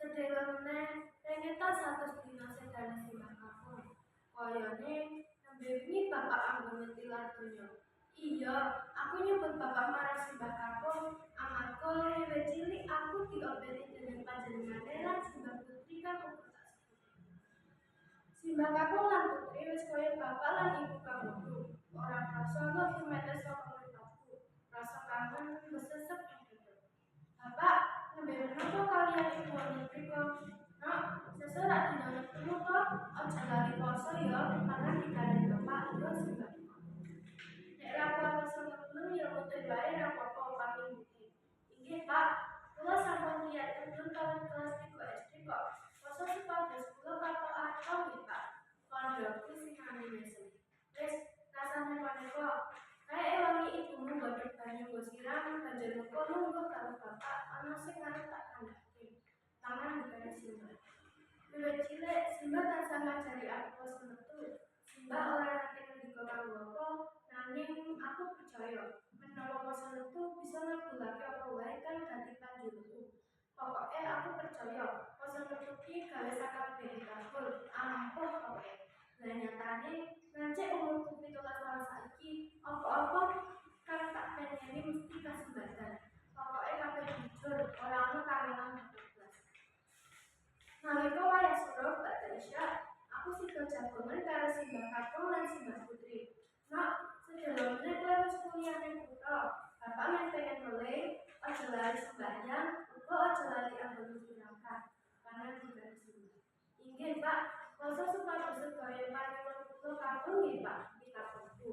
Sedherenge ternyata satu dina sedane simbah kakung. Koyone nembe wingi bapak anggone tilar donya. Iya, aku nyebut bapak marah simbah kakung amarga wiwit cilik aku diopeni dening panjenengane lan simbah putri kang uga tak sepupu. Simbah kakung lan putri wis kaya bapak lan ibu kang wedo. Ora krasa kok tumetes saka mripatku. Rasa kangen besesep ing dada. Bapak, nembe menapa kaliyan ibu wonten mriko? Nak, sesorak dina ketemu kok, aja lali poso ya, mangan dikane bapak yo simbah. Nek ra kuat seneng ya mboten bae ra apa-apa paling bukti. Inggih, Pak. Kula sampun lihat kedun kalian kelas 3 SD kok. Masa supados kula katok-atok nggih, Pak. Kandhaku sinane mesem. Wis, rasane maneka. Kae ewangi ibumu godhog banyu nggo siram banjur mengko lungguh karo bapak ana sing arep tak kandhake. Tangan dikane simbah. Wiwit cilik simbah tansah ngajari aku poso metu. Simbah ora nate ngendika kanggo apa, nanging aku percaya menawa poso metu bisa ngabulake apa wae kang dadi panjurku. Pokoke aku percaya poso metu ki gawe sakabehe kabul, ampuh pokoke. Lah nyatane ngancik umurku 17 tahun saiki, apa-apa kang tak pengen mesti kasembatan. Pokoke kabeh jujur, ora ono karenan blas. Nalika wayah suruh Mbak Isya, aku sida jagongan karo simbah kakung lan simbah putri. Nak, sedelone kowe wis kuliah ning kutha. Bapak men pengen mulai, aja lali sembahyang, uga aja lali anggone dirangkat. Pangan juga simbah. Inggih, Pak. Masa supados sedaya panyuwun kula kakung nggih, Pak, pitapunku.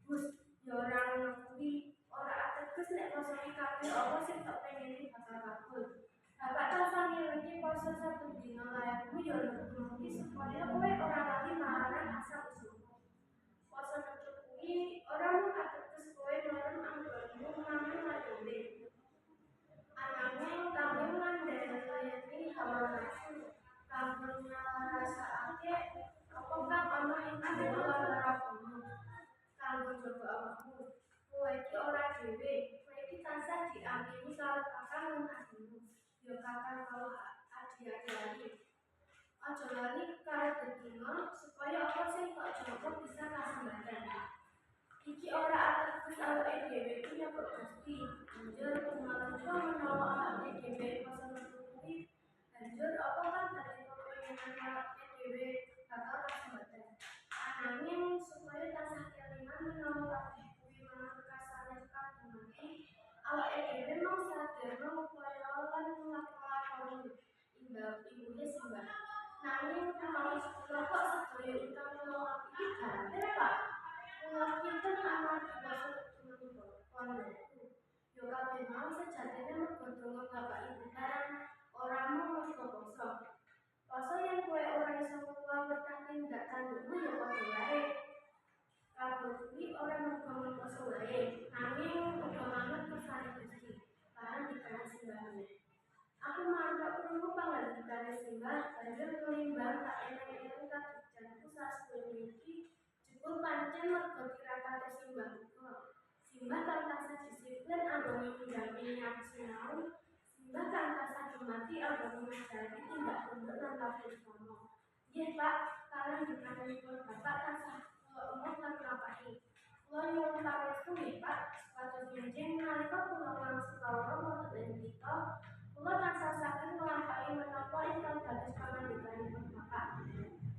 Gus, ya ora ngono kuwi, ora ateges nek poso iki kabeh apa sing tak pengeni bakal kabul. Bapak tansah ngelingi poso satu dina layakmu ya mugi supaya kowe ora lali marang asal usulmu. Poso nutup kuwi ora mung ateges kowe marang anggonmu mangan ladone. Ananging kami ngandhani hawa nafsu kanggo ngrasakake apa kang ana ing jiwa lan rapamu. Kanggo jaga awakmu. Kowe iki ora dhewe, kowe iki tansah diampini karo kakang lan adhimu. Ya kakang karo adik-adik. Aja lali karo dedina supaya apa sing tak jaga bisa kasembatan. Iki ora ateges awake dhewe iki nyebut Gusti. Banjur kumaha menawa awake dhewe poso metu kuwi, banjur apa kan dadi kepengenan awake dhewe bakal kasembatan. Ananging supaya tansah kelingan menawa kabeh kuwi manut kasane kadumati, awake dhewe mung sadaya upaya lan nglakoni imbauane simbah. Nanging menawa kula kok sedaya ingkang kula apiki gampil, Pak. Kula kinten amargi basa menika kandhaku. Yo kabeh mau sejatine mergo donga bapak ibu karang ora mung mergo basa. Poso yen kowe ora iso kuwawetake tindak tandukmu ya padha wae. Kabeh kuwi ora mergo poso wae, nanging uga manut kersane Gusti. Paham dikane simbahane. Aku mantuk krungu pangandikane simbah, banjur kelimbang tak eneng-eneng kadhujanku sasuwene iki. Jebul pancen mergo tirakate simbah uga. Simbah kang tansah disiplin anggone nindakake aku sinau. Simbah kang tansah dumati anggone ngajari tindak tanduk lan tata krama. Nggih, Pak, kalian dikanenipun Bapak tansah kula umur lan nglapaki. Kula nyuwun pangestu nggih, Pak, supados benjing nalika kula langsung kawula wonten ing kita, kula tansah saged nglampahi menapa ingkang dados pamandikanipun Bapak.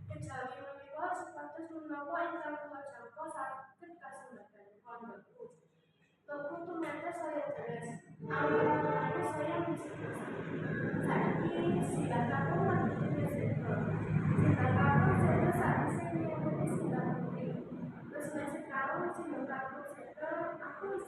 Kejawi menika supados menapa ingkang kula jangka saged kasembatan kandhaku. Bapak tumetes saya deres, awalane saya mesti saiki simbah kakung lan putri sedo. Simbah kakung sedo saiki nyuwun simbah putri. Terus nek sekarang simbah kakung sedo, aku wis